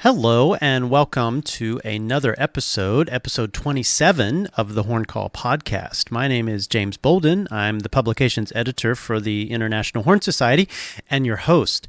Hello and welcome to another episode 27 of the Horn Call podcast. My name is James Bolden. I'm the publications editor for the International Horn Society and your host.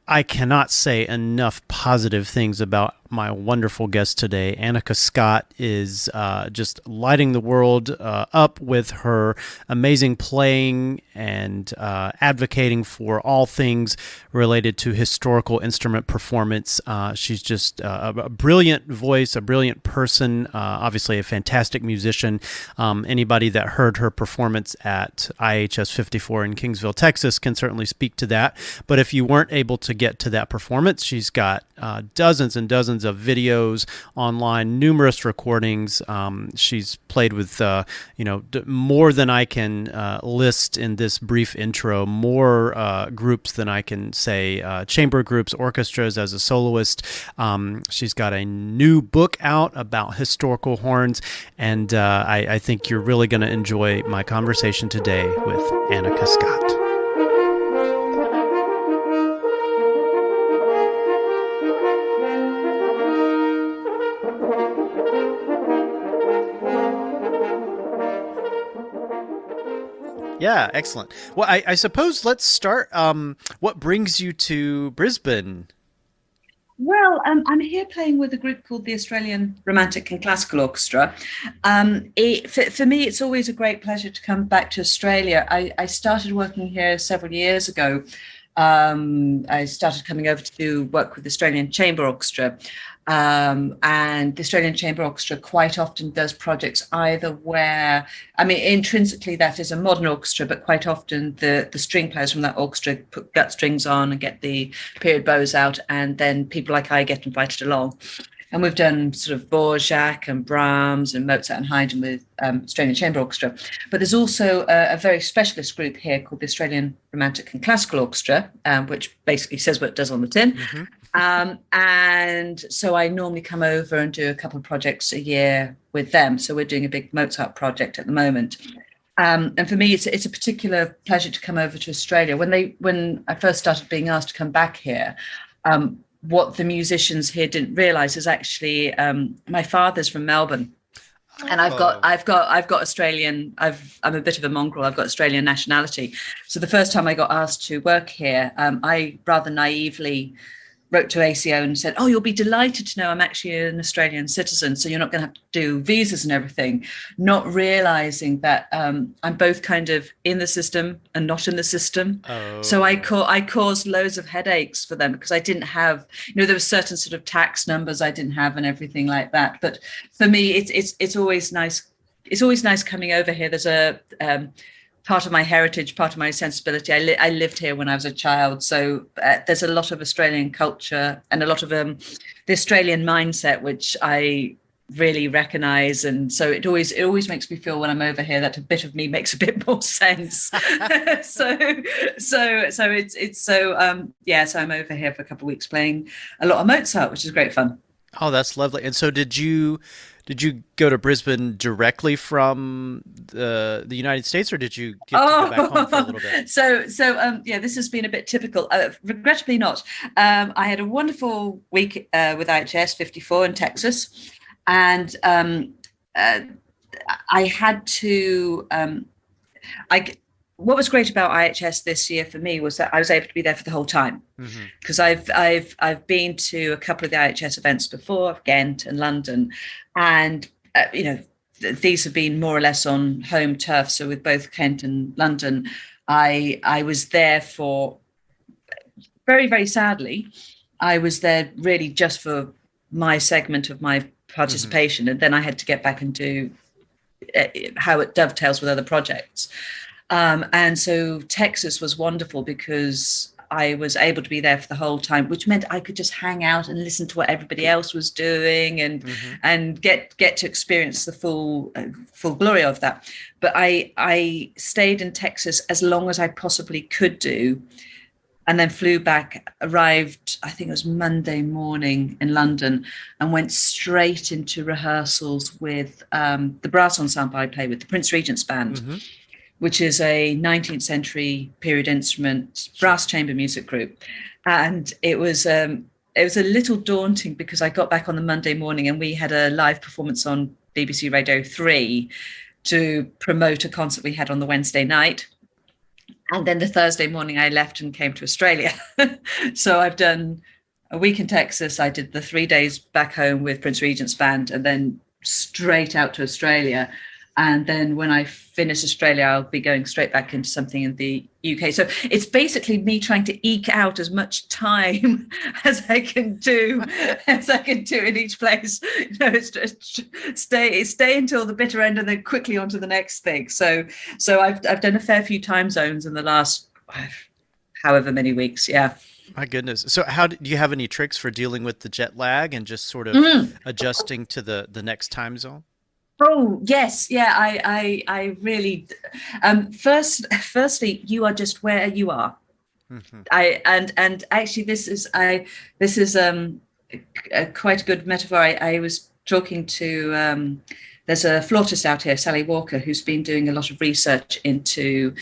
I cannot say enough positive things about my wonderful guest today. Anneke Scott is just lighting the world up with her amazing playing and advocating for all things related to historical instrument performance. She's just a brilliant voice, a brilliant person, obviously a fantastic musician. Anybody that heard her performance at IHS 54 in Kingsville, Texas can certainly speak to that. But if you weren't able to get to that performance, she's got dozens and dozens of videos online, numerous recordings. She's played with, more than I can list in this brief intro, more groups than I can say, chamber groups, orchestras as a soloist. She's got a new book out about historical horns, and I think you're really going to enjoy my conversation today with Anneke Scott. Yeah, excellent. Well, I suppose let's start. What brings you to Brisbane? Well, I'm here playing with a group called the Australian Romantic and Classical Orchestra. For me, it's always a great pleasure to come back to Australia. I started working here several years ago. I started coming over to work with the Australian Chamber Orchestra. And the Australian Chamber Orchestra quite often does projects either where, intrinsically that is a modern orchestra, but quite often the string players from that orchestra put gut strings on and get the period bows out, and then people like I get invited along. And we've done sort of Dvorak and Brahms and Mozart and Haydn with Australian Chamber Orchestra. But there's also a very specialist group here called the Australian Romantic and Classical Orchestra, which basically says what it does on the tin. Mm-hmm. And so I normally come over and do a couple of projects a year with them. So we're doing a big Mozart project at the moment. And for me, it's a particular pleasure to come over to Australia. When I first started being asked to come back here, what the musicians here didn't realize is actually my father's from Melbourne. And I've got Australian. I'm a bit of a mongrel. I've got Australian nationality. So the first time I got asked to work here, I rather naively wrote to ACO and said, "Oh, you'll be delighted to know I'm actually an Australian citizen, so you're not going to have to do visas and everything," not realizing that I'm both kind of in the system and not in the system. Oh. So I caused loads of headaches for them because I didn't have, there were certain sort of tax numbers I didn't have and everything like that. But for me, it's always nice. It's always nice coming over here. There's a part of my heritage, part of my sensibility. I lived here when I was a child, so there's a lot of Australian culture and a lot of the Australian mindset, which I really recognise. And so it always makes me feel when I'm over here that a bit of me makes a bit more sense. So I'm over here for a couple of weeks playing a lot of Mozart, which is great fun. Oh, that's lovely. And so did you go to Brisbane directly from the United States, or did you get to go back home for a little bit? So this has been a bit typical. Regrettably not. I had a wonderful week with IHS 54 in Texas, and I had to. What was great about IHS this year for me was that I was able to be there for the whole time, because I've been to a couple of the IHS events before, Ghent and London, and these have been more or less on home turf. So with both Kent and London, I was there for, very, very sadly, I was there really just for my segment of my participation, and then I had to get back and do how it dovetails with other projects. And so Texas was wonderful because I was able to be there for the whole time, which meant I could just hang out and listen to what everybody else was doing and get to experience the full glory of that. But I stayed in Texas as long as I possibly could do, and then flew back, arrived, I think it was Monday morning in London, and went straight into rehearsals with the brass ensemble I play with, the Prince Regents Band, which is a 19th century period instrument brass chamber music group. And it was it was a little daunting because I got back on the Monday morning and we had a live performance on BBC Radio 3 to promote a concert we had on the Wednesday night. And then the Thursday morning I left and came to Australia. So I've done a week in Texas. I did the 3 days back home with Prince Regent's band and then straight out to Australia. And then when I finish Australia, I'll be going straight back into something in the UK. So it's basically me trying to eke out as much time as I can do in each place. It's just stay until the bitter end and then quickly on to the next thing. So I've done a fair few time zones in the last however many weeks. Yeah. My goodness. So do you have any tricks for dealing with the jet lag and just sort of adjusting to the next time zone? Oh yes, yeah. I really. Firstly, you are just where you are. Mm-hmm. And actually, this is quite a good metaphor. I was talking to. There's a flautist out here, Sally Walker, who's been doing a lot of research into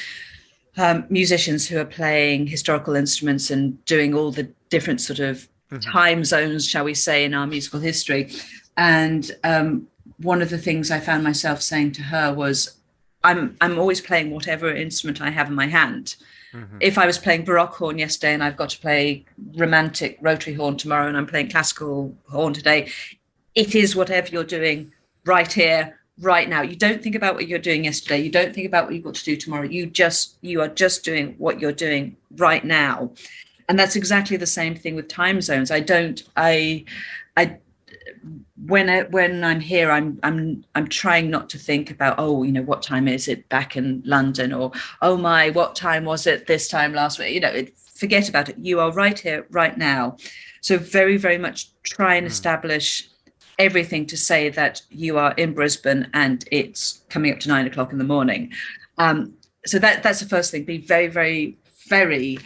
musicians who are playing historical instruments and doing all the different sort of time zones, shall we say, in our musical history, and. One of the things I found myself saying to her was, I'm always playing whatever instrument I have in my hand. Mm-hmm. If I was playing Baroque horn yesterday and I've got to play romantic rotary horn tomorrow and I'm playing classical horn today, it is whatever you're doing right here, right now. You don't think about what you're doing yesterday. You don't think about what you've got to do tomorrow. You are just doing what you're doing right now. And that's exactly the same thing with time zones. When I'm here, I'm trying not to think about, what time is it back in London, or what time was it this time last week? Forget about it. You are right here, right now. So very, very much try and establish everything to say that you are in Brisbane and it's coming up to 9 o'clock in the morning. So that's the first thing. Be very, very, very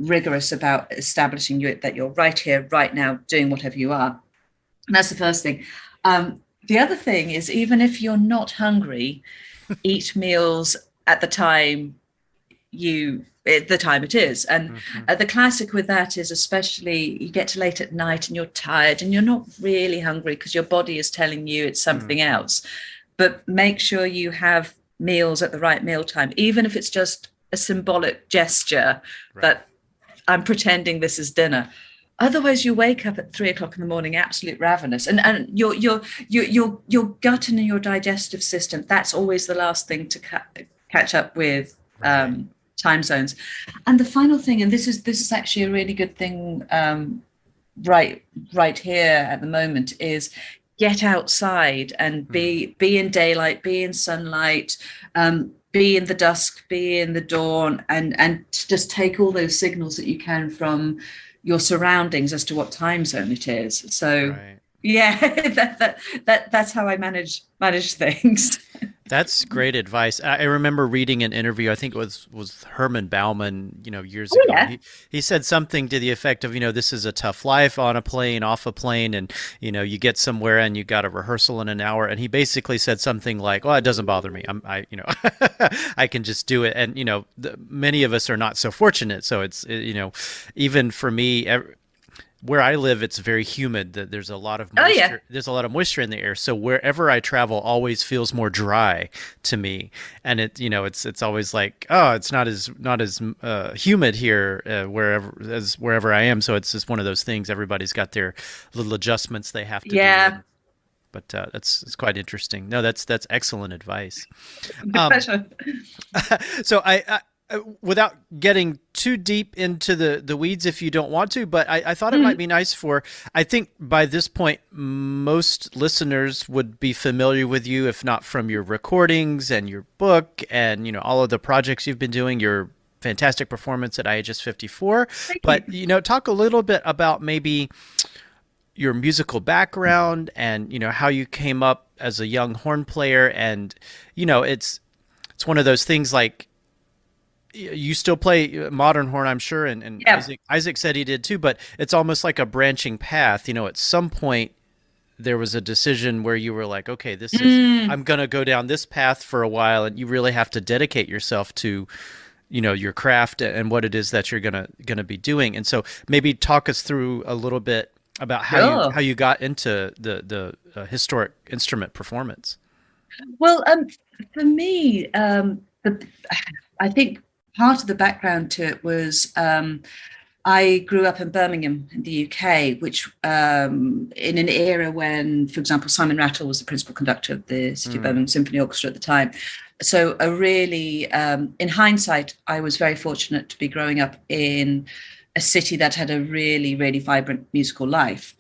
rigorous about establishing that you're right here, right now, doing whatever you are. And that's the first thing. The other thing is, even if you're not hungry, eat meals at the time it is. And the classic with that is, especially you get to late at night and you're tired and you're not really hungry because your body is telling you it's something else. But make sure you have meals at the right meal time, even if it's just a symbolic gesture that I'm pretending this is dinner. Otherwise, you wake up at 3 o'clock in the morning, absolute ravenous, and your gut and your digestive system. That's always the last thing to catch up with time zones. And the final thing, and this is actually a really good thing, right here at the moment, is get outside and be in daylight, be in sunlight, be in the dusk, be in the dawn, and just take all those signals that you can from your surroundings as to what time zone it is. So that's how I manage things. That's great advice. I remember reading an interview, I think it was Herman Bauman, years ago. Yeah. He said something to the effect of, this is a tough life on a plane, off a plane, and, you get somewhere and you got a rehearsal in an hour. And he basically said something like, well, it doesn't bother me. I can just do it. And, many of us are not so fortunate. So it's, even for me, where I live, it's very humid. There's a lot of moisture. There's a lot of moisture in the air. So wherever I travel, always feels more dry to me. And it's always like, it's not as humid here wherever I am. So it's just one of those things. Everybody's got their little adjustments they have to do. But it's quite interesting. No, that's excellent advice. So I without getting too deep into the weeds, if you don't want to, but I thought it might be nice I think by this point, most listeners would be familiar with you, if not from your recordings and your book and, all of the projects you've been doing, your fantastic performance at IHS 54. But, talk a little bit about maybe your musical background and, how you came up as a young horn player. And, it's one of those things like, you still play modern horn, I'm sure, and Isaac said he did too, but it's almost like a branching path. At some point there was a decision where you were like, okay, I'm going to go down this path for a while, and you really have to dedicate yourself to your craft and what it is that you're gonna be doing. And so maybe talk us through a little bit about how Sure. you got into the historic instrument performance. Well, for me, I think part of the background to it was I grew up in Birmingham in the UK, which in an era when, for example, Simon Rattle was the principal conductor of the City of Mm, Birmingham Symphony Orchestra at the time. So a really, in hindsight, I was very fortunate to be growing up in a city that had a really, really vibrant musical life,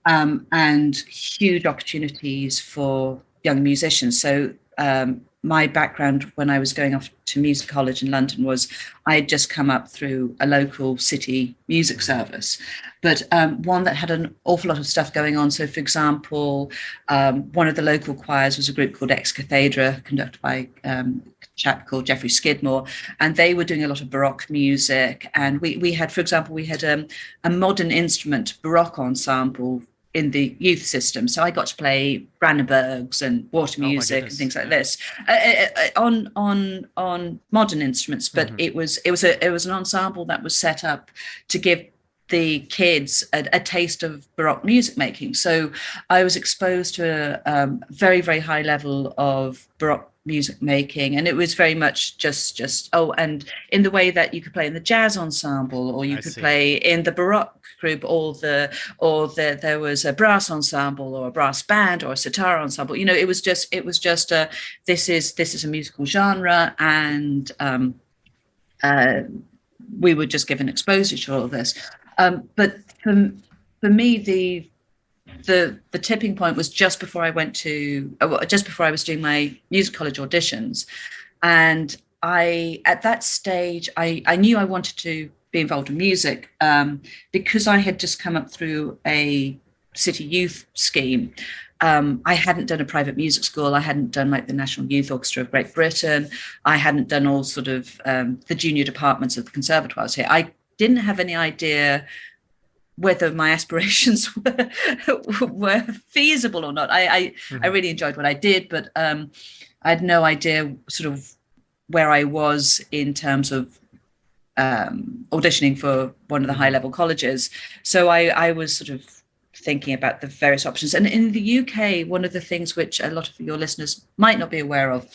and huge opportunities for young musicians. So my background when I was going off to music college in London was I had just come up through a local city music mm. service, but one that had an awful lot of stuff going on. So, for example, one of the local choirs was a group called Ex Cathedra, conducted by a chap called Geoffrey Skidmore, and they were doing a lot of Baroque music. And we had, for example, we had a modern instrument Baroque ensemble in the youth system. So I got to play Brandenburgs and water Oh my music and goodness. things like Yeah. this on modern instruments. But Hmm. it was an ensemble that was set up to give the kids a taste of Baroque music making. So I was exposed to a very, very high level of Baroque music making, and it was very much just and in the way that you could play in the jazz ensemble, or you I could see. play in the Baroque group, there was a brass ensemble or a brass band or a sitar ensemble. It was just this is a musical genre, and uh, we were just given exposure to all of this. But for me, the tipping point was just before I went to just before I was doing my music college auditions, and I at that stage I knew I wanted to be involved in music, because I had just come up through a city youth scheme. I hadn't done a private music school. I hadn't done like the National Youth Orchestra of Great Britain. I hadn't done all sort of the junior departments of the conservatoires here. I didn't have any idea whether my aspirations were feasible or not. I Hmm. really enjoyed what I did, but I had no idea sort of where I was in terms of auditioning for one of the high Hmm. level colleges. So I was sort of thinking about the various options. And in the UK, one of the things which a lot of your listeners might not be aware of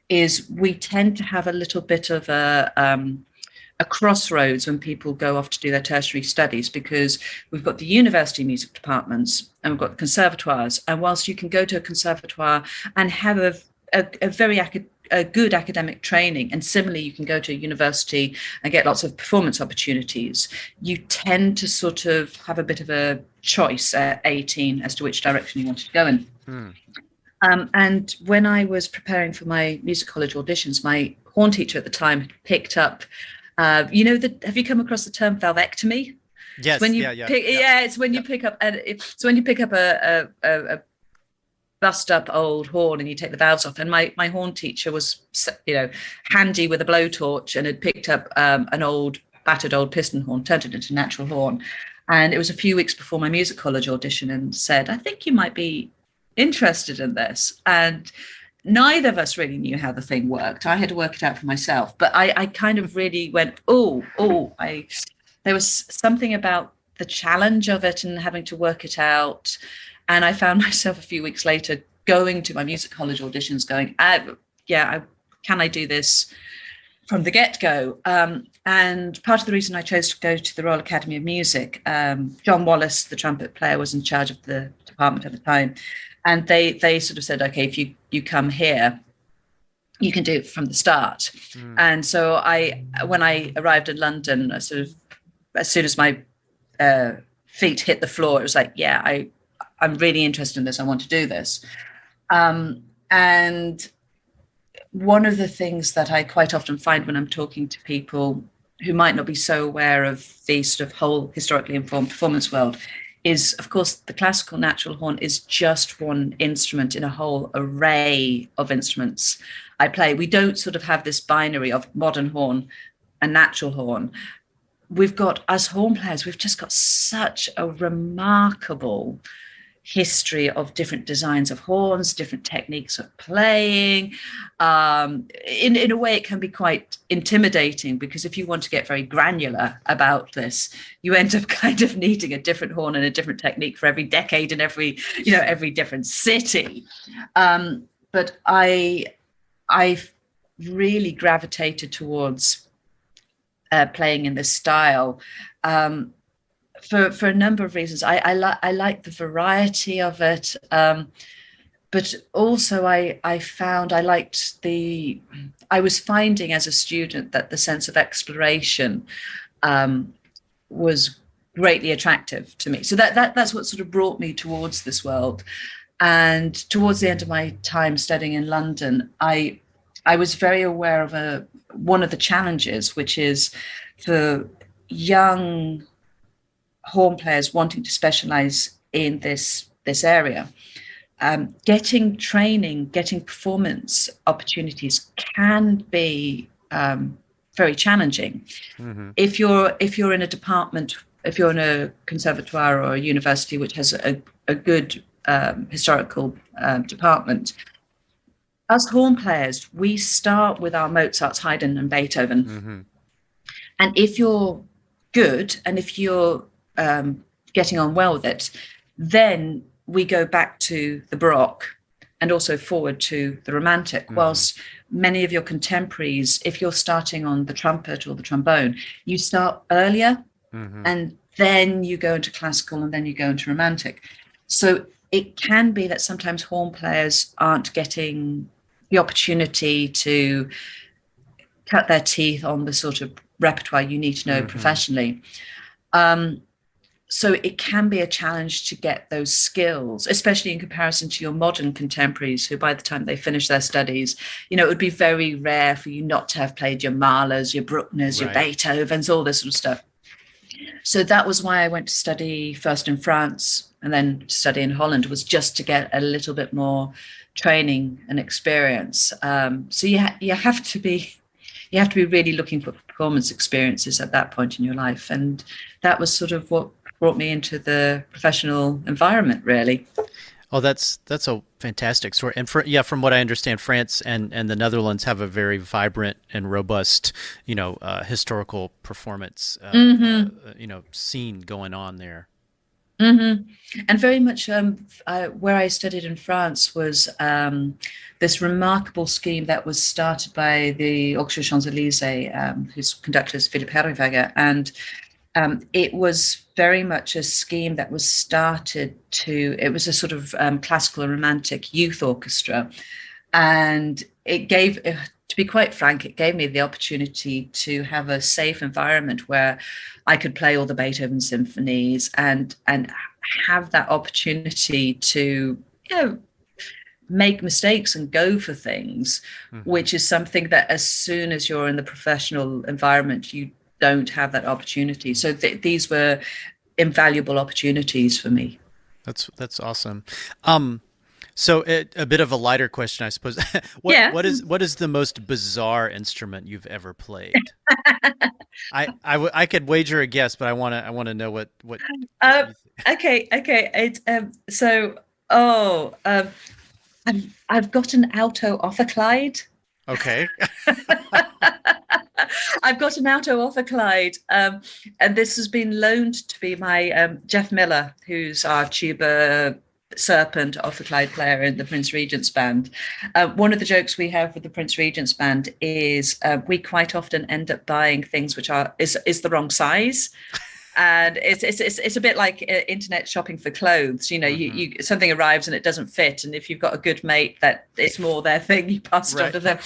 is we tend to have a little bit of a crossroads when people go off to do their tertiary studies, because we've got the university music departments and we've got the conservatoires. And whilst you can go to a conservatoire and have a very a good academic training, and similarly you can go to a university and get lots of performance opportunities, you tend to sort of have a bit of a choice at 18 as to which direction you wanted to go in. Hmm. And when I was preparing for my music college auditions, my horn teacher at the time had picked up, have you come across the term valvectomy? It's when Yes. you Yeah. Yeah. pick, Yeah. yeah, it's when Yeah. you pick up, it's when you pick up a bust up old horn and you take the valves off. And my horn teacher was, handy with a blowtorch and had picked up an old battered old piston horn, turned it into a natural horn. And it was a few weeks before my music college audition, and said, I think you might be interested in this. And neither of us really knew how the thing worked. I had to work it out for myself, but I kind of really went, there was something about the challenge of it and having to work it out. And I found myself a few weeks later going to my music college auditions going, can I do this from the get-go? And part of the reason I chose to go to the Royal Academy of Music, John Wallace, the trumpet player, was in charge of the department at the time. And they sort of said, okay, if you come here, you can do it from the start. Hmm. And so when I arrived in London, I sort of, as soon as my feet hit the floor, it was like, I'm really interested in this. I want to do this. And one of the things that I quite often find when I'm talking to people who might not be so aware of the sort of whole historically informed performance world is, of course, the classical natural horn is just one instrument in a whole array of instruments I play. We don't sort of have this binary of modern horn and natural horn. We've got, as horn players, we've just got such a remarkable history of different designs of horns, different techniques of playing. In a way, it can be quite intimidating, because if you want to get very granular about this, you end up kind of needing a different horn and a different technique for every decade and every different city. But I've really gravitated towards playing in this style. For a number of reasons. I like the variety of it, but also I was finding as a student that the sense of exploration was greatly attractive to me. So that's what sort of brought me towards this world. And towards the end of my time studying in London, I was very aware of one of the challenges, which is for young horn players wanting to specialize in this area, getting training, getting performance opportunities can be very challenging. Mm-hmm. If you're in a department, if you're in a conservatoire or a university which has a good historical department, as horn players, we start with our Mozarts, Haydn, and Beethoven. Mm-hmm. And if you're good, and if you're getting on well with it, then we go back to the Baroque and also forward to the Romantic. Mm-hmm. Whilst many of your contemporaries, if you're starting on the trumpet or the trombone, you start earlier, mm-hmm. and then you go into classical, and then you go into Romantic. So it can be that sometimes horn players aren't getting the opportunity to cut their teeth on the sort of repertoire you need to know, mm-hmm. professionally. So it can be a challenge to get those skills, especially in comparison to your modern contemporaries, who by the time they finish their studies, it would be very rare for you not to have played your Mahlers, your Bruckners, right. your Beethovens, all this sort of stuff. So that was why I went to study first in France and then to study in Holland, was just to get a little bit more training and experience. So you have to be really looking for performance experiences at that point in your life. And that was sort of what brought me into the professional environment, really. Oh, that's a fantastic story. And from what I understand, France and the Netherlands have a very vibrant and robust, historical performance, mm-hmm. Scene going on there. Mm-hmm. And very much where I studied in France was this remarkable scheme that was started by the Orchestra Champs-Élysées, whose conductor is Philippe Herreweghe. And it was very much a scheme that was started it was a sort of classical and romantic youth orchestra. And it gave, to be quite frank, it gave me the opportunity to have a safe environment where I could play all the Beethoven symphonies and have that opportunity to, make mistakes and go for things, mm-hmm. which is something that as soon as you're in the professional environment, you don't have that opportunity. So these were invaluable opportunities for me. That's awesome. So a bit of a lighter question, I suppose. What is the most bizarre instrument you've ever played? I could wager a guess, but I want to know what you think. Okay. I've got an alto ophicleide. Okay. I've got an alto ophicleide, and this has been loaned to be my Jeff Miller, who's our tuba serpent ophicleide player in the Prince Regents band. One of the jokes we have with the Prince Regents band is we quite often end up buying things which is the wrong size. And it's a bit like internet shopping for clothes. Mm-hmm. you something arrives and it doesn't fit, and if you've got a good mate that it's more their thing, you pass it on to them.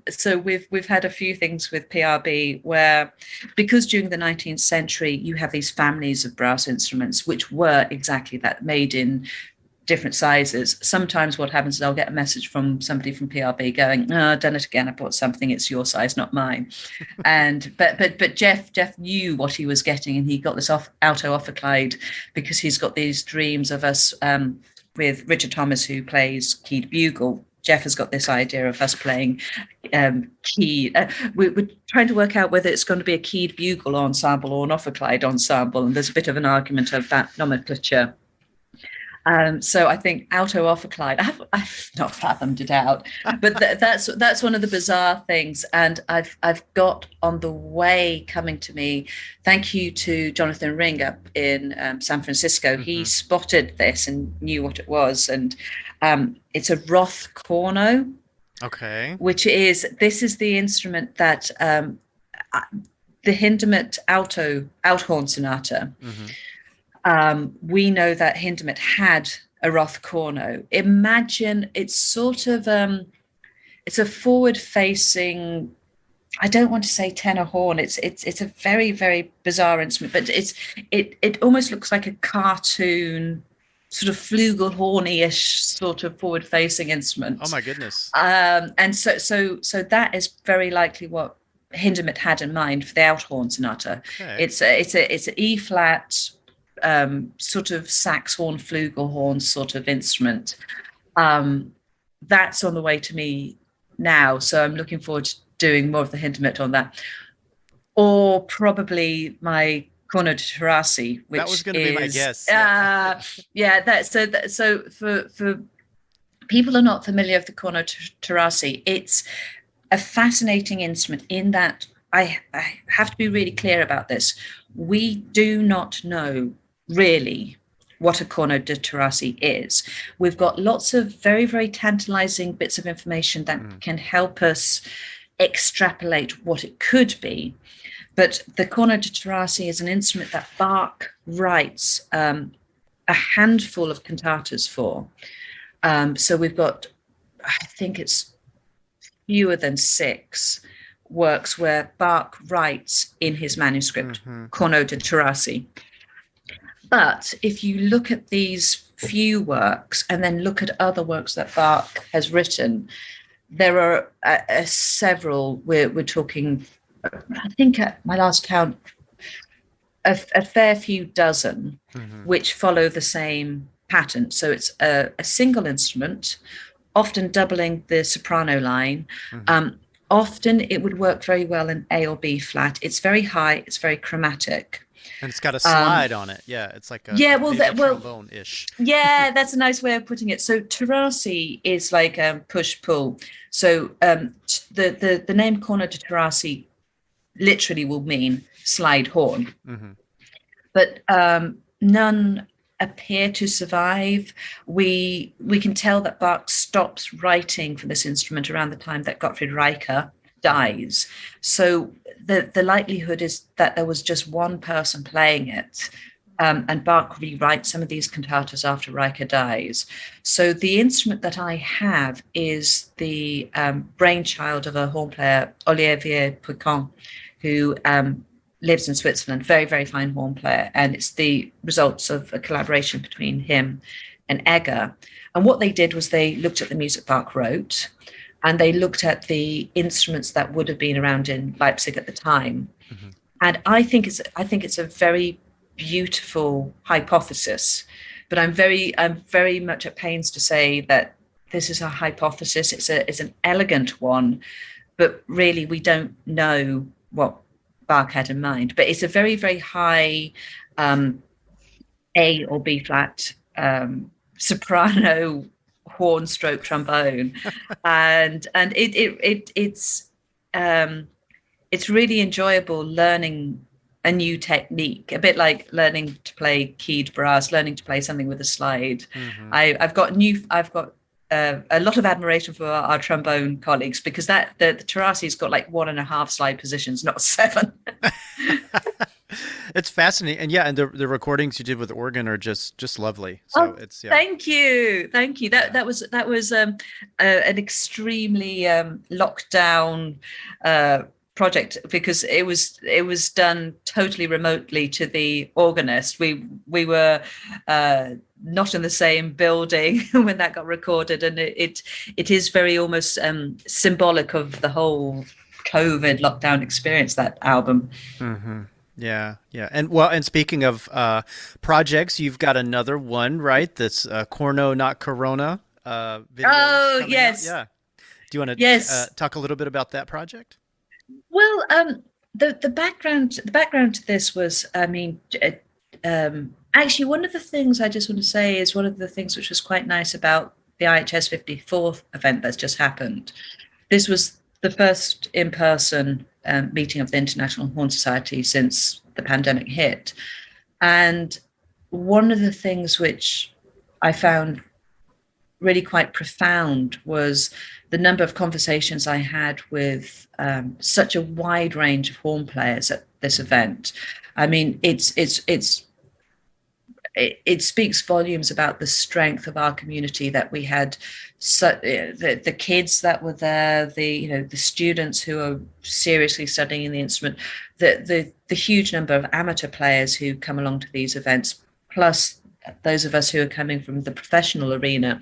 So we've had a few things with PRB where, because during the 19th century you have these families of brass instruments which were exactly that, made in different sizes. Sometimes what happens is I'll get a message from somebody from PRB going, "Oh, I've done it again. I bought something. It's your size, not mine." And but Jeff knew what he was getting, and he got this alto ophicleide because he's got these dreams of us with Richard Thomas, who plays keyed bugle. Jeff has got this idea of us playing key. We're trying to work out whether it's going to be a keyed bugle ensemble or an ophicleide ensemble, and there's a bit of an argument of that nomenclature. So I think alto off a Clyde. I've not fathomed it out, but that's one of the bizarre things. And I've got on the way coming to me. Thank you to Jonathan Ring up in San Francisco. He spotted this and knew what it was, and it's a Roth corno. Okay. This is the instrument that the Hindemith alt horn sonata. We know that Hindemith had a Roth corno. Imagine it's sort of it's a forward-facing. I don't want to say tenor horn. It's a very, very bizarre instrument, but it almost looks like a cartoon sort of flugelhorny-ish sort of forward-facing instrument. Oh my goodness! And so that is very likely what Hindemith had in mind for the alt horn sonata. Okay. It's an E flat. Sort of sax horn, flugelhorn sort of instrument. That's on the way to me now, so I'm looking forward to doing more of the Hindemith on that, or probably my corno di Terrassi, which that was going to be my guess. So for people who are not familiar with the corno di Terrassi, it's a fascinating instrument in that I have to be really clear about this. We do not know really what a corno di Terrassi is. We've got lots of very, very tantalizing bits of information that can help us extrapolate what it could be. But the corno di Terrassi is an instrument that Bach writes a handful of cantatas for. So we've got, I think it's fewer than 6 works where Bach writes in his manuscript, corno di Terrassi. But if you look at these few works and then look at other works that Bach has written, there are several. We're talking, I think at my last count, a fair few dozen, which follow the same pattern. So it's a single instrument, often doubling the soprano line. Often it would work very well in A or B flat. It's very high. It's very chromatic. And it's got a slide on it. Yeah, it's like a trombone-ish. Yeah, that's a nice way of putting it. So Terrassi is like push-pull. So the name corno di Terrassi literally will mean slide horn. But none appear to survive. We can tell that Bach stops writing for this instrument around the time that Gottfried Reicher dies. So the likelihood is that there was just one person playing it, and Bach rewrites some of these cantatas after Reicher dies. So the instrument that I have is the brainchild of a horn player, Olivier Puicant, who lives in Switzerland, very, very fine horn player. And it's the results of a collaboration between him and Egger. And what they did was they looked at the music Bach wrote, and they looked at the instruments that would have been around in Leipzig at the time. And I think it's a very beautiful hypothesis, but I'm very much at pains to say that this is a hypothesis. It's an elegant one, but really we don't know what Bach had in mind. But it's a very, very high A or B flat soprano horn stroke trombone, and it's really enjoyable learning a new technique, a bit like learning to play keyed brass, learning to play something with a slide. I've got a lot of admiration for our trombone colleagues, because the Terrassi's got like 1.5 slide positions, not 7. It's fascinating, and and the recordings you did with organ are just lovely. So thank you. That was an extremely locked down project, because it was done totally remotely to the organist. We were not in the same building when that got recorded, and it is very almost symbolic of the whole COVID lockdown experience, that album. Yeah. And speaking of projects, you've got another one, right? That's Corno Not Corona video. Oh, yes. Out. Yeah. Do you want to talk a little bit about that project? Well, the background to this was, I mean, actually, one of the things I just want to say is one of the things which was quite nice about the IHS 54th event that's just happened. This was the first in-person meeting of the International Horn Society since the pandemic hit. And one of the things which I found really quite profound was the number of conversations I had with such a wide range of horn players at this event. I mean, it speaks volumes about the strength of our community, that we had the kids that were there, the students who are seriously studying the instrument, the huge number of amateur players who come along to these events, plus those of us who are coming from the professional arena.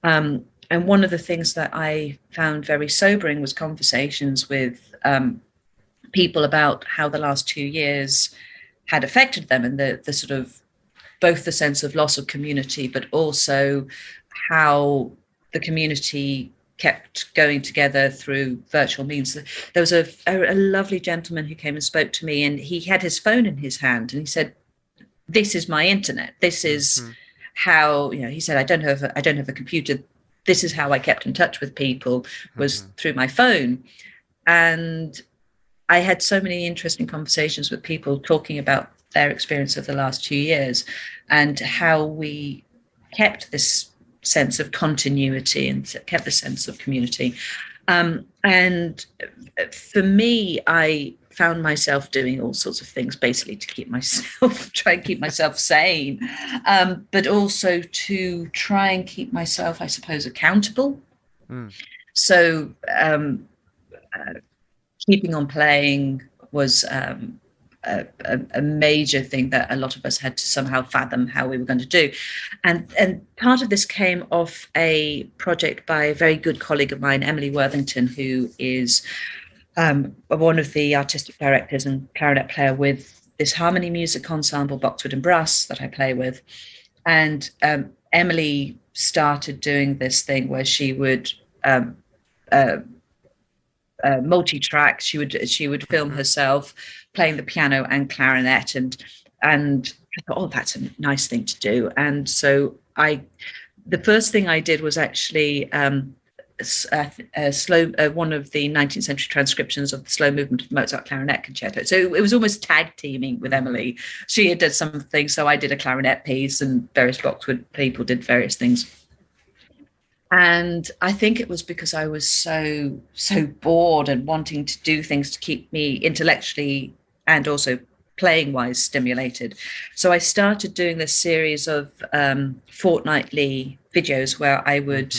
And one of the things that I found very sobering was conversations with people about how the last 2 years had affected them, and the sort of both the sense of loss of community, but also how the community kept going together through virtual means. There was a lovely gentleman who came and spoke to me, and he had his phone in his hand, and he said, "This is my internet. This is how," he said, I don't have a computer. This is how I kept in touch with people, was through my phone. And I had so many interesting conversations with people talking about their experience of the last 2 years and how we kept this sense of continuity and kept the sense of community. And for me, I found myself doing all sorts of things basically to try and keep myself sane, but also to try and keep myself, I suppose, accountable. So keeping on playing was a major thing that a lot of us had to somehow fathom how we were going to do. And part of this came off a project by a very good colleague of mine, Emily Worthington, who is one of the artistic directors and clarinet player with this harmony music ensemble, Boxwood and Brass, that I play with. And Emily started doing this thing where she would multi-track. She would film herself playing the piano and clarinet, and I thought, oh, that's a nice thing to do. And so the first thing I did was actually one of the 19th century transcriptions of the slow movement of Mozart clarinet concerto. So it was almost tag teaming with Emily. She had done something, so I did a clarinet piece, and various Boxwood people did various things. And I think it was because I was so bored and wanting to do things to keep me intellectually and also playing-wise stimulated. So I started doing this series of fortnightly videos where I would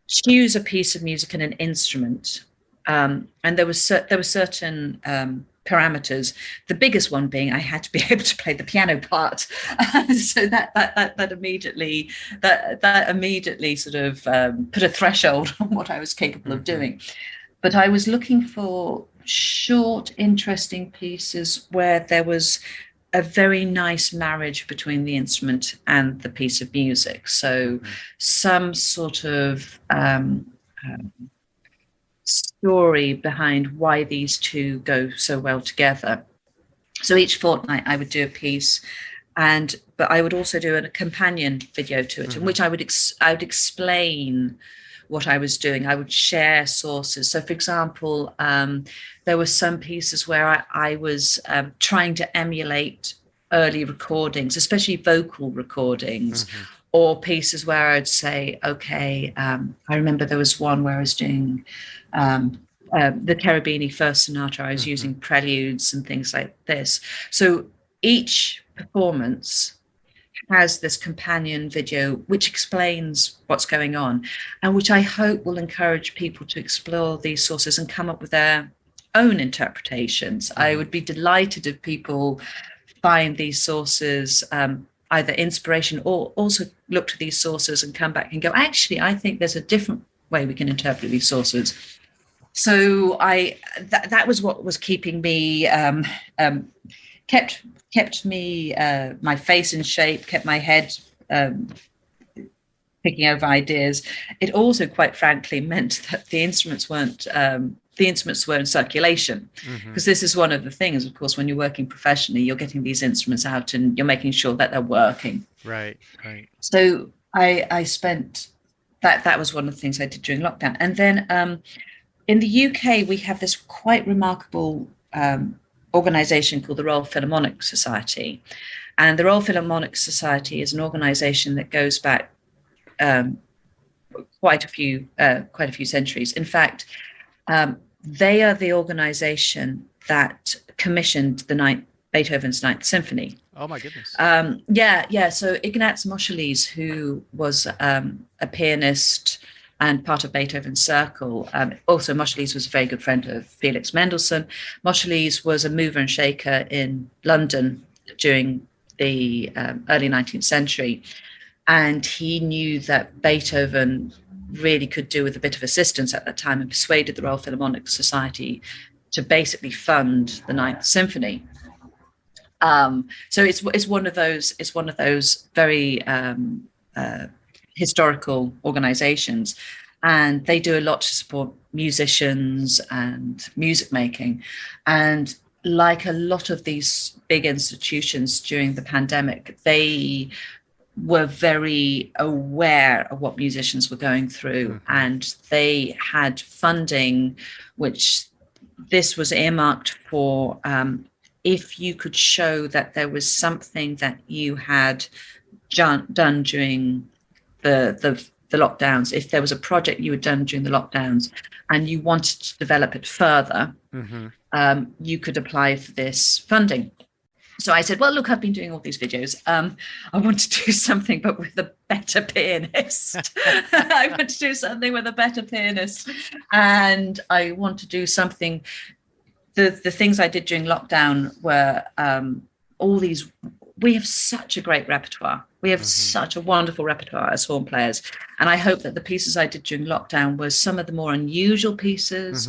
choose a piece of music and an instrument, and there were certain parameters. The biggest one being I had to be able to play the piano part. So that immediately sort of put a threshold on what I was capable of doing. But I was looking for short, interesting pieces where there was a very nice marriage between the instrument and the piece of music. So some sort of story behind why these two go so well together. So each fortnight I would do a piece, but I would also do a companion video to it, in which I would explain what I was doing. I would share sources. So, for example, there were some pieces where I was trying to emulate early recordings, especially vocal recordings, or pieces where I'd say, okay, I remember there was one where I was doing the Cherubini First Sonata. I was using preludes and things like this. So each performance has this companion video which explains what's going on, and which I hope will encourage people to explore these sources and come up with their own interpretations. I would be delighted if people find these sources either inspiration, or also look to these sources and come back and go, actually, I think there's a different way we can interpret these sources. So that was what was keeping me kept me my face in shape, kept my head picking over ideas. It also, quite frankly, meant that the instruments were in circulation, Hmm. because this is one of the things, of course, when you're working professionally, you're getting these instruments out and you're making sure that they're working. Right, right. So I spent that was one of the things I did during lockdown. And then in the UK, we have this quite remarkable organization called the Royal Philharmonic Society. And the Royal Philharmonic Society is an organization that goes back um, quite a few centuries. In fact, they are the organization that commissioned Beethoven's Ninth Symphony. Oh my goodness. Yeah. So Ignaz Moscheles, who was a pianist and part of Beethoven's circle. Also, Moscheles was a very good friend of Felix Mendelssohn. Moscheles was a mover and shaker in London during the early 19th century. And he knew that Beethoven really could do with a bit of assistance at that time, and persuaded the Royal Philharmonic Society to basically fund the Ninth Symphony. So it's one of those very historical organizations, and they do a lot to support musicians and music making. And like a lot of these big institutions during the pandemic, they were very aware of what musicians were going through, and they had funding, which this was earmarked for. If you could show that there was something that you had done during the lockdowns, if there was a project you had done during the lockdowns and you wanted to develop it further, you could apply for this funding. So I said, well, look, I've been doing all these videos. I want to do something, but with a better pianist. I want to do something with a better pianist. And I want to do something. The things I did during lockdown were all these. We have such a great repertoire. We have such a wonderful repertoire as horn players. And I hope that the pieces I did during lockdown were some of the more unusual pieces,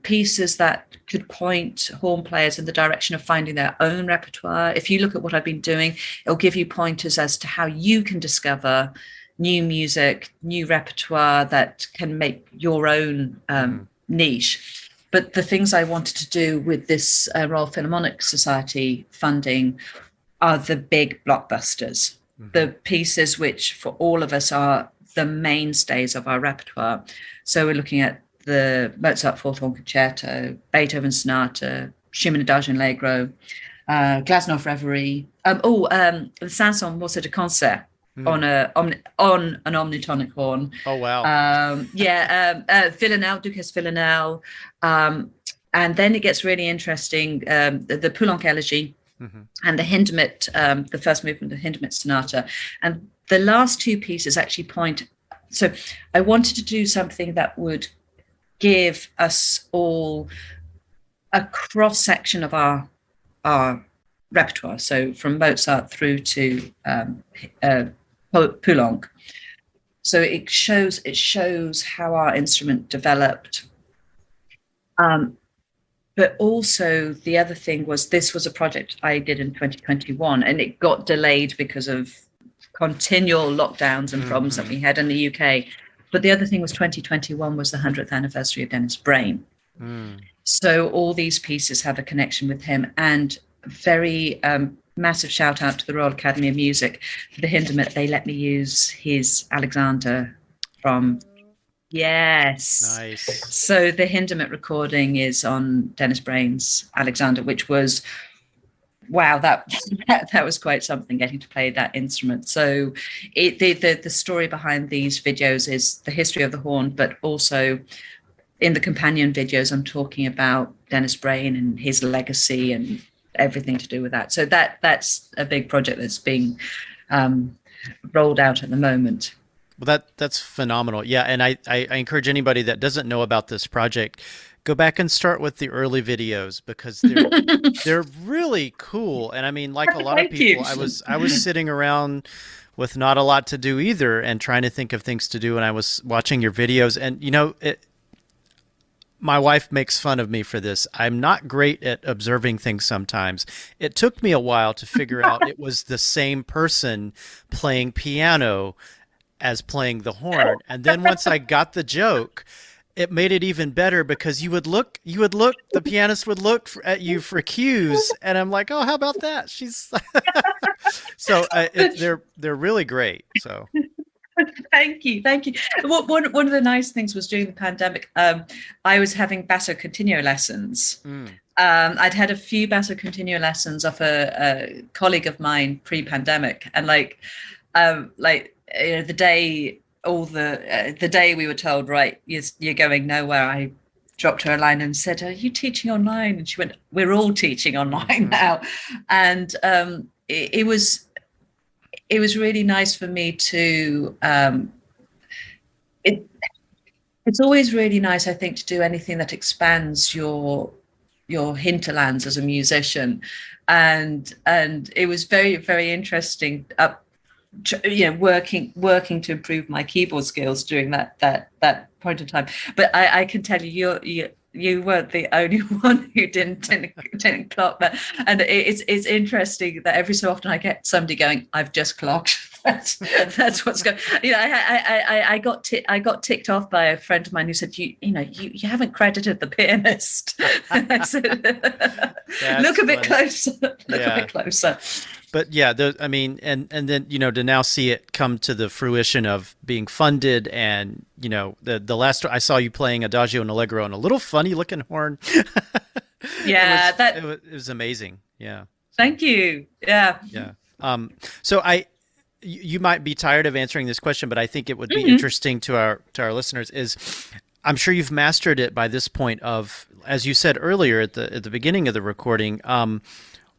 pieces that could point horn players in the direction of finding their own repertoire. If you look at what I've been doing, it'll give you pointers as to how you can discover new music, new repertoire that can make your own niche. But the things I wanted to do with this Royal Philharmonic Society funding are the big blockbusters, the pieces which for all of us are the mainstays of our repertoire. So we're looking at the Mozart Fourth Horn Concerto, Beethoven Sonata, Schumann Adagio Allegro, Glasnost Reverie, the Sanson Morceau de Concert on an omnitonic horn. Oh wow! Villanelle, Duchess Villanelle, and then it gets really interesting. The Poulenc Elegy and the Hindemith, the first movement of the Hindemith Sonata, and the last two pieces actually point. So I wanted to do something that would give us all a cross section of our repertoire. So from Mozart through to Poulenc. So it shows how our instrument developed. But also the other thing was, this was a project I did in 2021, and it got delayed because of continual lockdowns and problems that we had in the UK. But the other thing was 2021 was the 100th anniversary of Dennis Brain. So all these pieces have a connection with him, and very massive shout out to the Royal Academy of Music. For the Hindemith, they let me use his Alexander from, yes. Nice. So the Hindemith recording is on Dennis Brain's Alexander, which was, wow, that was quite something, getting to play that instrument. So the story behind these videos is the history of the horn, but also in the companion videos, I'm talking about Dennis Brain and his legacy and everything to do with that. So that's a big project that's being rolled out at the moment. Well, that's phenomenal. Yeah, and I encourage anybody that doesn't know about this project, go back and start with the early videos, because they're really cool. And I mean, like a lot of people, I was sitting around with not a lot to do either, and trying to think of things to do. And I was watching your videos, and my wife makes fun of me for this. I'm not great at observing things sometimes. It took me a while to figure out it was the same person playing piano as playing the horn. And then once I got the joke, it made it even better because the pianist would look at you for cues, and I'm like, oh, how about that? She's so they're really great. So Thank you, thank you. One of the nice things was during the pandemic, I was having basso continuo lessons. I'd had a few basso continuo lessons off a colleague of mine pre-pandemic, and the day the day we were told, right, you're going nowhere, I dropped her a line and said, are you teaching online? And she went, we're all teaching online now. And it was really nice for me to it's always really nice, I think, to do anything that expands your hinterlands as a musician. And it was very, very interesting working to improve my keyboard skills during that point of time. But I can tell you weren't the only one who didn't clock that. And it's interesting that every so often I get somebody going, I've just clocked. That's what's going. I got ticked off by a friend of mine who said, you haven't credited the pianist. I said, look a bit closer. Look a bit closer. But yeah, and then, to now see it come to the fruition of being funded, and, the last, I saw you playing Adagio and Allegro on a little funny looking horn. Yeah, it was amazing. Yeah. Thank you. Yeah. Yeah. So you might be tired of answering this question, but I think it would be interesting to our listeners. I'm sure you've mastered it by this point of, as you said earlier at the beginning of the recording,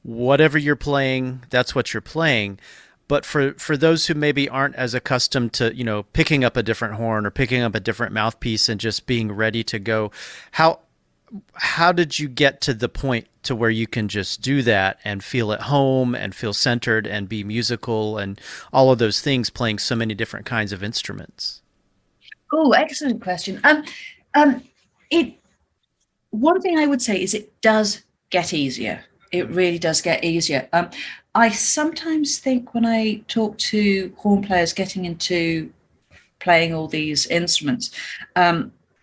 whatever you're playing, that's what you're playing. But for those who maybe aren't as accustomed to, picking up a different horn or picking up a different mouthpiece and just being ready to go, how did you get to the point to where you can just do that and feel at home and feel centered and be musical and all of those things, playing so many different kinds of instruments? Oh, excellent question. One thing I would say is it does get easier. It really does get easier. I sometimes think when I talk to horn players getting into playing all these instruments,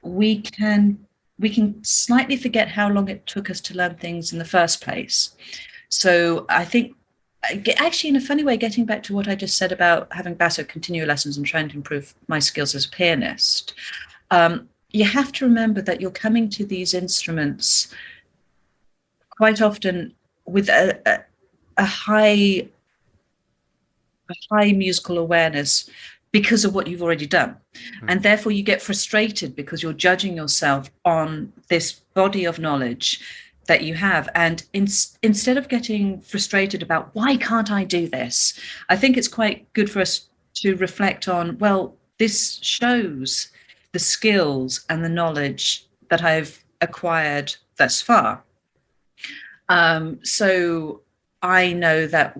we can slightly forget how long it took us to learn things in the first place. So I think, actually, in a funny way, getting back to what I just said about having basso continuo lessons and trying to improve my skills as a pianist, you have to remember that you're coming to these instruments quite often with a high musical awareness because of what you've already done. And therefore you get frustrated because you're judging yourself on this body of knowledge that you have. And instead of getting frustrated about, why can't I do this? I think it's quite good for us to reflect on, well, this shows the skills and the knowledge that I've acquired thus far. So I know that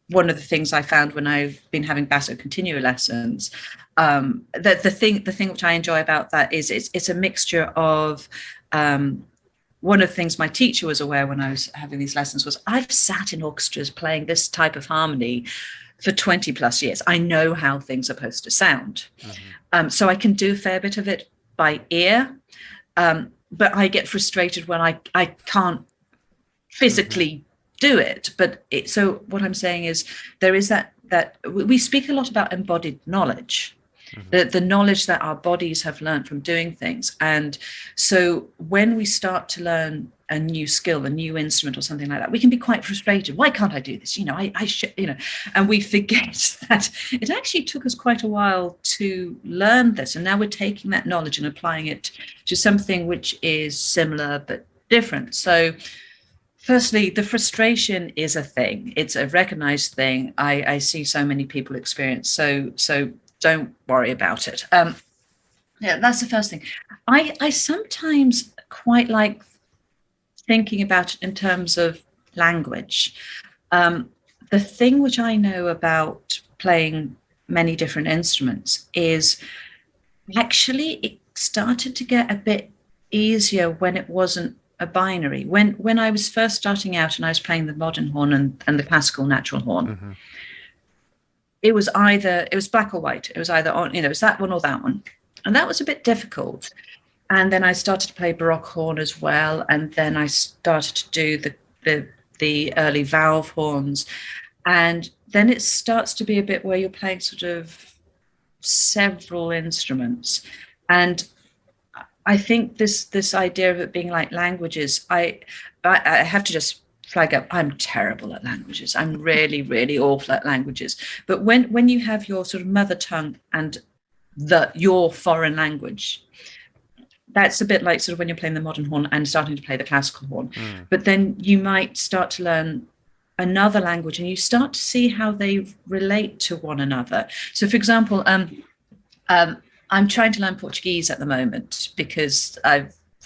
one of the things I found when I've been having basso continuo lessons, that the thing which I enjoy about that is it's a mixture of one of the things my teacher was aware when I was having these lessons was I've sat in orchestras playing this type of harmony for 20 plus years. I know how things are supposed to sound. So I can do a fair bit of it by ear. But I get frustrated when I can't physically do it. But so what I'm saying is there is that we speak a lot about embodied knowledge, the knowledge that our bodies have learned from doing things. And so when we start to learn a new skill, a new instrument or something like that, we can be quite frustrated. Why can't I do this? I should, and we forget that it actually took us quite a while to learn this. And now we're taking that knowledge and applying it to something which is similar but different. So firstly, the frustration is a thing. It's a recognized thing. I see so many people experience. So don't worry about it. That's the first thing. I sometimes quite like thinking about it in terms of language. The thing which I know about playing many different instruments is actually it started to get a bit easier when it wasn't a binary. When I was first starting out and I was playing the modern horn and the classical natural horn, it was black or white. It was either on, it was that one or that one. And that was a bit difficult. And then I started to play Baroque horn as well. And then I started to do the early valve horns. And then it starts to be a bit where you're playing sort of several instruments. And I think this idea of it being like languages, I have to just flag up, I'm terrible at languages. I'm really, really awful at languages. But when you have your sort of mother tongue and your foreign language, that's a bit like sort of when you're playing the modern horn and starting to play the classical horn. But then you might start to learn another language and you start to see how they relate to one another. So, for example, I'm trying to learn Portuguese at the moment because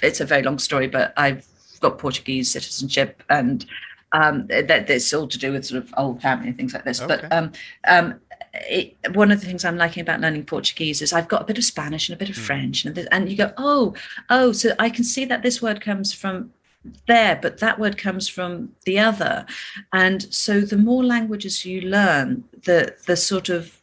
it's a very long story, but I've got Portuguese citizenship, and that's all to do with sort of old family and things like this. Okay. But one of the things I'm liking about learning Portuguese is I've got a bit of Spanish and a bit of French, and you go, oh, so I can see that this word comes from there, but that word comes from the other. And so the more languages you learn, the sort of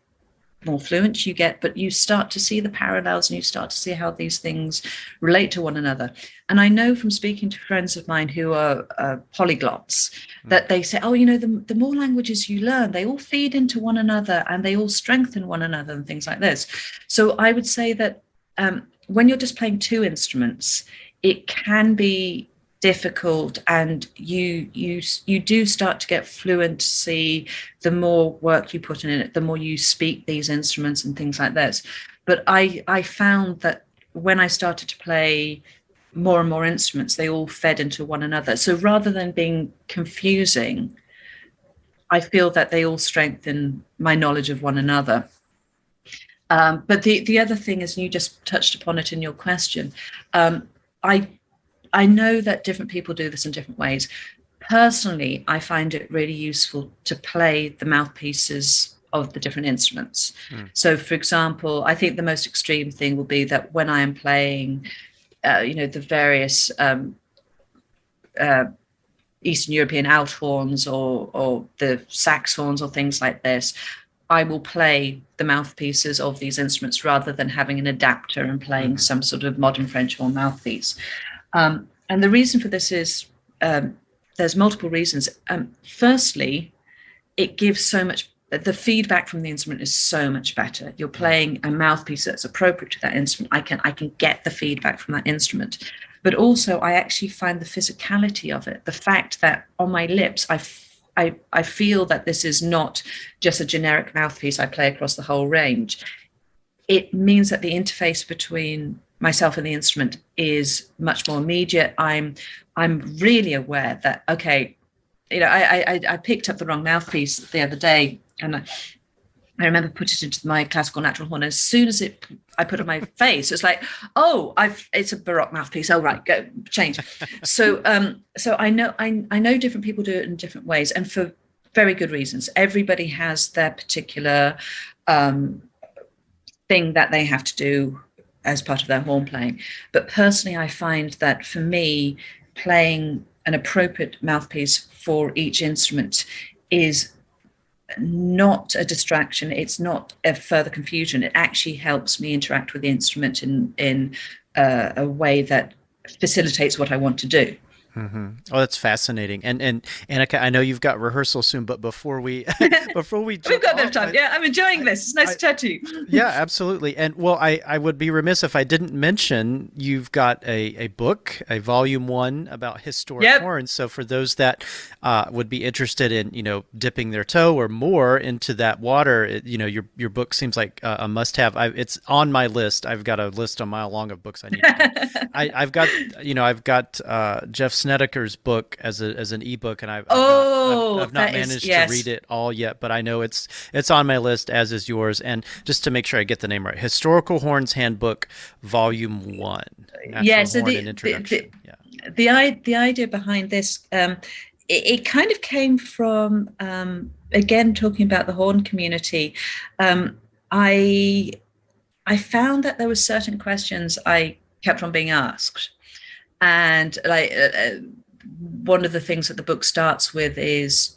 more fluent you get, but you start to see the parallels and you start to see how these things relate to one another. And I know from speaking to friends of mine who are polyglots that they say, the more languages you learn, they all feed into one another and they all strengthen one another and things like this. So I would say that when you're just playing two instruments, it can be difficult, and you do start to get fluency the more work you put in it, the more you speak these instruments and things like this. But I found that when I started to play more and more instruments, they all fed into one another. So rather than being confusing, I feel that they all strengthen my knowledge of one another. But the other thing is, and you just touched upon it in your question, I know that different people do this in different ways. Personally, I find it really useful to play the mouthpieces of the different instruments. So, for example, I think the most extreme thing will be that when I am playing, the various Eastern European alt horns or the sax horns or things like this, I will play the mouthpieces of these instruments rather than having an adapter and playing some sort of modern French horn mouthpiece. And the reason for this is there's multiple reasons. Firstly, it gives so much, the feedback from the instrument is so much better. You're playing a mouthpiece that's appropriate to that instrument. I can get the feedback from that instrument. But also, I actually find the physicality of it, the fact that on my lips, I feel that this is not just a generic mouthpiece I play across the whole range. It means that the interface between myself and the instrument is much more immediate. I'm really aware that, okay, I picked up the wrong mouthpiece the other day, and I remember putting it into my classical natural horn. As soon as I put it on my face, it's like, it's a Baroque mouthpiece. Oh, right, go change. So I know different people do it in different ways, and for very good reasons. Everybody has their particular thing that they have to do as part of their horn playing. But personally, I find that for me, playing an appropriate mouthpiece for each instrument is not a distraction. It's not a further confusion. It actually helps me interact with the instrument in a way that facilitates what I want to do. Oh, that's fascinating. And Anneke, I know you've got rehearsal soon, but before we we've got a bit of time. Yeah, I'm enjoying this. It's nice to chat to you. Yeah, absolutely. And well, I would be remiss if I didn't mention you've got a book, a volume 1 about historic horns. So for those that would be interested in dipping their toe or more into that water, your book seems like a must-have. It's on my list. I've got a list a mile long of books I need to do. I've got Jeff Snedeker's book as an ebook, and I've not managed to read it all yet, but I know it's on my list, as is yours. And just to make sure I get the name right, Historical Horns Handbook, Volume 1. So the idea behind this, it kind of came from again talking about the horn community. I found that there were certain questions I kept on being asked. And one of the things that the book starts with is,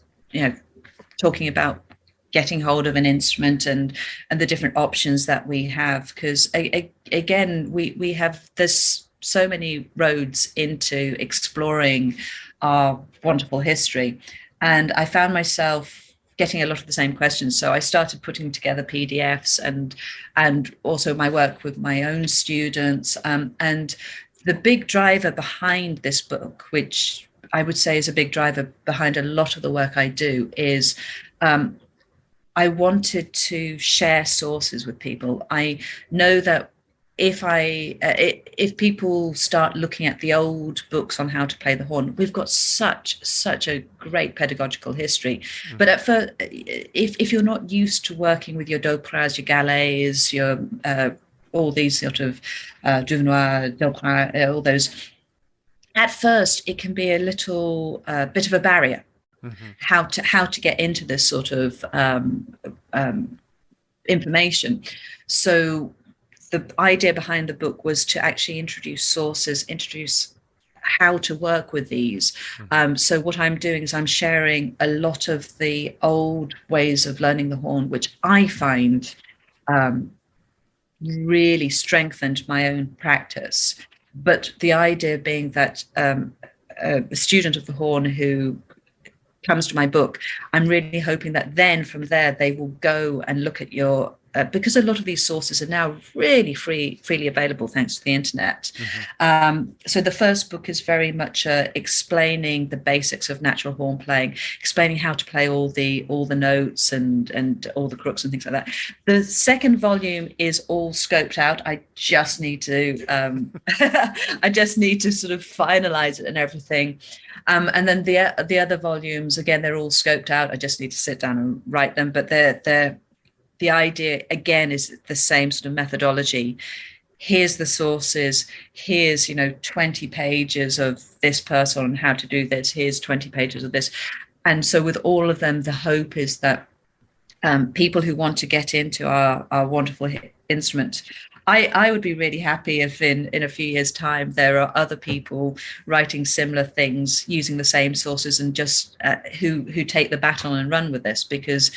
talking about getting hold of an instrument and the different options that we have, because again we have there's so many roads into exploring our wonderful history, and I found myself getting a lot of the same questions. So I started putting together PDFs and also my work with my own students, and the big driver behind this book, which I would say is a big driver behind a lot of the work I do, is I wanted to share sources with people. I know that if people start looking at the old books on how to play the horn, we've got such a great pedagogical history. Mm-hmm. But at first, if you're not used to working with your Dopras, your Galets, your all these sort of Duvernois, Dopras, all those, at first it can be a little bit of a barrier. Mm-hmm. How to get into this sort of information. So the idea behind the book was to actually introduce sources, introduce how to work with these. Mm-hmm. So what I'm doing is I'm sharing a lot of the old ways of learning the horn, which I find really strengthened my own practice. But the idea being that a student of the horn who comes to my book, I'm really hoping that then from there they will go and look at your because a lot of these sources are now really freely available thanks to the internet. Mm-hmm. So the first book is very much explaining the basics of natural horn playing, explaining how to play all the notes and all the crooks and things like that. The second volume is all scoped out. I just need to I just need to sort of finalize it and everything. And then the other volumes, again, they're all scoped out. I just need to sit down and write them, but the idea, again, is the same sort of methodology. Here's the sources. Here's, 20 pages of this person on how to do this. Here's 20 pages of this. And so with all of them, the hope is that people who want to get into our wonderful instrument, I would be really happy if in a few years' time there are other people writing similar things using the same sources and just who take the baton and run with this, because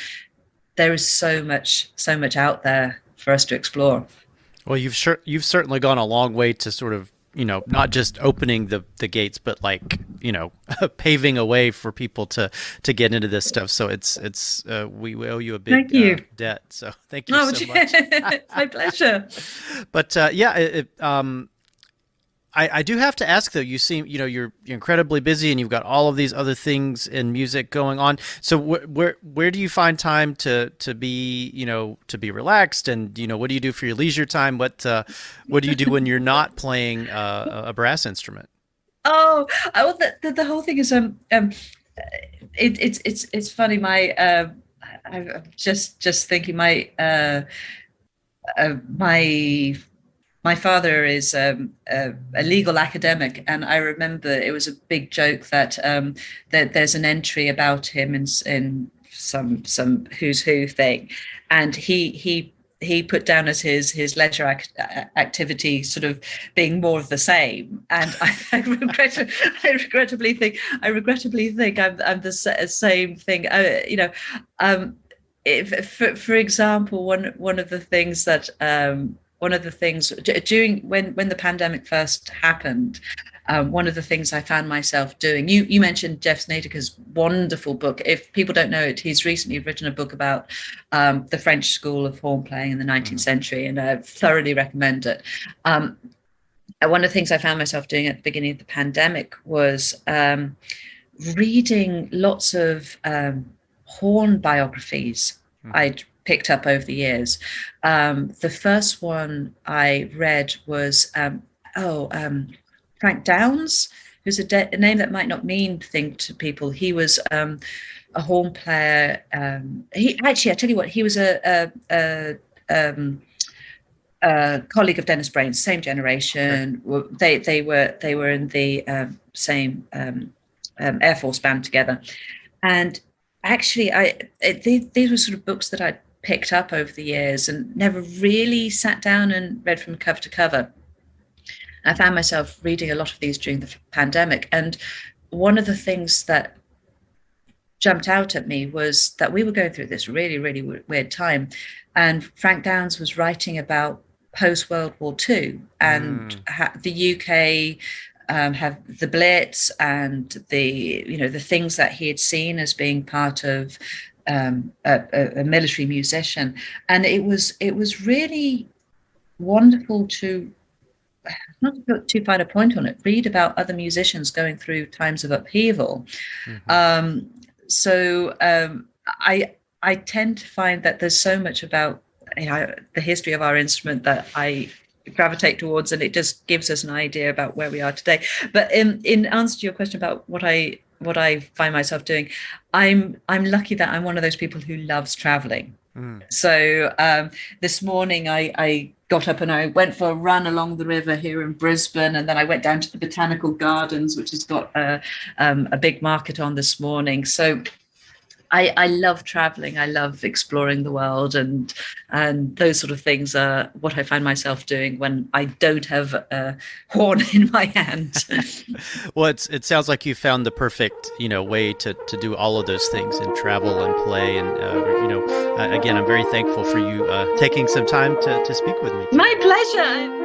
there is so much out there for us to explore. Well, you've certainly gone a long way to sort of, not just opening the gates, but paving a way for people to get into this stuff. So it's we owe you a big debt. So thank you so much. My pleasure. But I do have to ask though, you seem, you're incredibly busy and you've got all of these other things in music going on. So where do you find time to be, to be relaxed? And, what do you do for your leisure time? What do you do when you're not playing a brass instrument? Oh, the whole thing is, it's funny. I'm just thinking my father is a legal academic, and I remember it was a big joke that there's an entry about him in some Who's Who thing, and he put down as his leisure activity sort of being more of the same, and I regrettably think I'm the same thing. For example, one of the things that. One of the things during when the pandemic first happened, one of the things I found myself doing, you mentioned Jeff Snedeker's wonderful book. If people don't know it, he's recently written a book about the French school of horn playing in the 19th century, and I thoroughly recommend it. One of the things I found myself doing at the beginning of the pandemic was reading lots of horn biographies. I'd picked up over the years. The first one I read was Frank Downs, who's a name that might not mean thing to people. He was a horn player. He actually, I tell you what, he was a colleague of Dennis Brain's, same generation. Okay. They were in the same Air Force band together, and actually, these were sort of books that I'd picked up over the years and never really sat down and read from cover to cover. I found myself reading a lot of these during the pandemic, and one of the things that jumped out at me was that we were going through this really, really weird time. And Frank Downes was writing about post-World War II and the UK have the Blitz and the things that he had seen as being part of a military musician. And it was really wonderful to, not to put too fine a point on it, read about other musicians going through times of upheaval. I tend to find that there's so much about the history of our instrument that I gravitate towards, and it just gives us an idea about where we are today. But in answer to your question about what I find myself doing, I'm lucky that I'm one of those people who loves traveling. So this morning I got up and I went for a run along the river here in Brisbane, and then I went down to the Botanical Gardens, which has got a big market on this morning. So I love traveling. I love exploring the world, and those sort of things are what I find myself doing when I don't have a horn in my hand. Well, it sounds like you found the perfect, way to do all of those things and travel and play. And, again, I'm very thankful for you taking some time to speak with me. My pleasure.